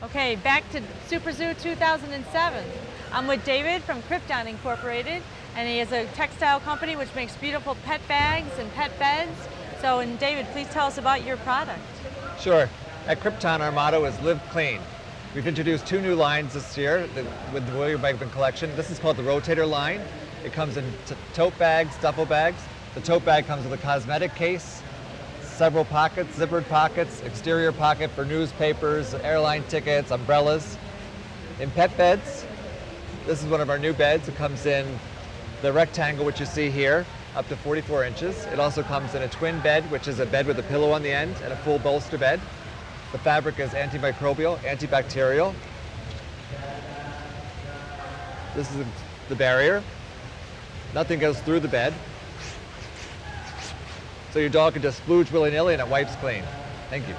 Okay, back to Super Zoo 2007. I'm with David from Crypton Incorporated, and he has a textile company which makes beautiful pet bags and pet beds. So, and David, please tell us about your product. Sure. At Crypton, our motto is live clean. We've introduced 2 new lines this year with the William Wegman collection. This is called the Rotator line. It comes in tote bags, duffel bags. The tote bag comes with a cosmetic case, several pockets, zippered pockets, exterior pocket for newspapers, airline tickets, umbrellas. In pet beds, this is one of our new beds. It comes in the rectangle, which you see here, up to 44 inches. It also comes in a twin bed, which is a bed with a pillow on the end and a full bolster bed. The fabric is antimicrobial, antibacterial. This is the barrier. Nothing goes through the bed. So your dog can just splooge willy-nilly and it wipes clean. Thank you.